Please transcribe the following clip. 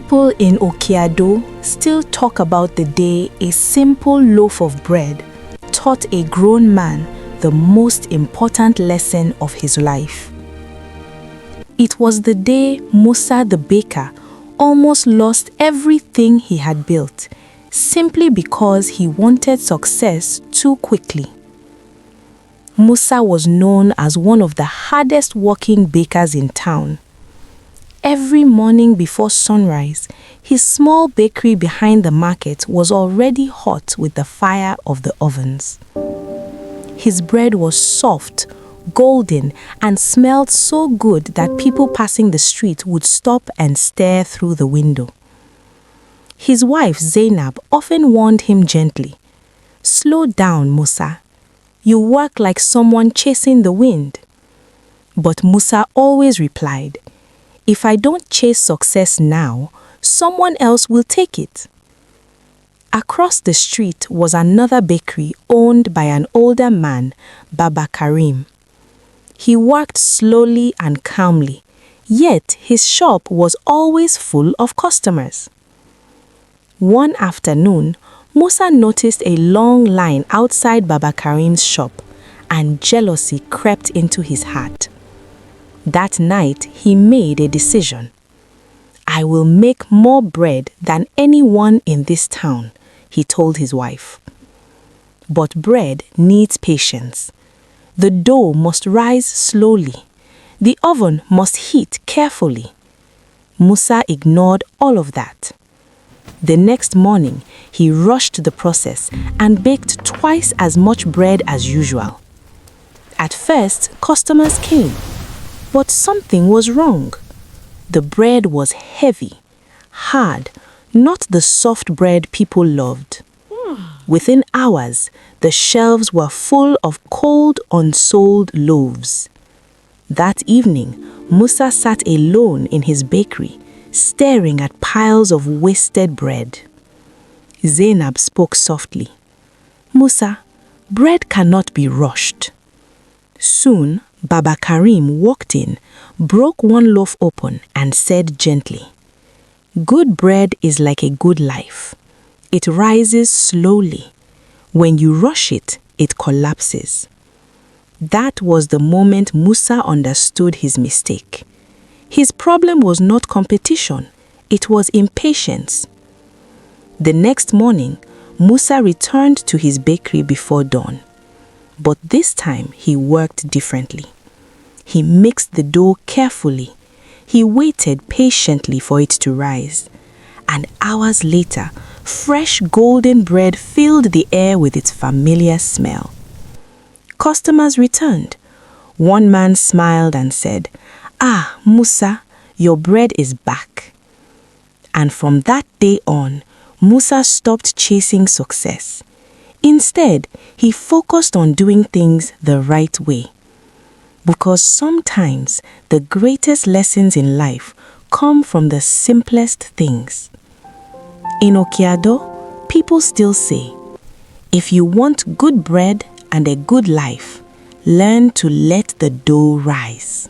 People in Oke-Ado still talk about the day a simple loaf of bread taught a grown man the most important lesson of his life. It was the day Musa the baker almost lost everything he had built simply because he wanted success too quickly. Musa was known as one of the hardest working bakers in town. Every morning before sunrise, his small bakery behind the market was already hot with the fire of the ovens. His bread was soft, golden, and smelled so good that people passing the street would stop and stare through the window. His wife Zainab often warned him gently, "Slow down, Musa. You work like someone chasing the wind." But Musa always replied, "If I don't chase success now, someone else will take it." Across the street was another bakery owned by an older man, Baba Karim. He worked slowly and calmly, yet his shop was always full of customers. One afternoon, Musa noticed a long line outside Baba Karim's shop, and jealousy crept into his heart. That night, he made a decision. "I will make more bread than anyone in this town," he told his wife. But bread needs patience. The dough must rise slowly. The oven must heat carefully. Musa ignored all of that. The next morning, he rushed the process and baked twice as much bread as usual. At first, customers came. But something was wrong. The bread was heavy, hard, not the soft bread people loved. Within hours, the shelves were full of cold, unsold loaves. That evening, Musa sat alone in his bakery, staring at piles of wasted bread. Zainab spoke softly, "Musa, bread cannot be rushed." Soon, Baba Karim walked in, broke one loaf open, and said gently, "Good bread is like a good life. It rises slowly. When you rush it, it collapses." That was the moment Musa understood his mistake. His problem was not competition, it was impatience. The next morning, Musa returned to his bakery before dawn. But this time he worked differently. He mixed the dough carefully. He waited patiently for it to rise. And hours later, fresh golden bread filled the air with its familiar smell. Customers returned. One man smiled and said, "Ah, Musa, your bread is back." And from that day on, Musa stopped chasing success. Instead, he focused on doing things the right way. Because sometimes the greatest lessons in life come from the simplest things. In Oke-Ado, people still say, "If you want good bread and a good life, learn to let the dough rise."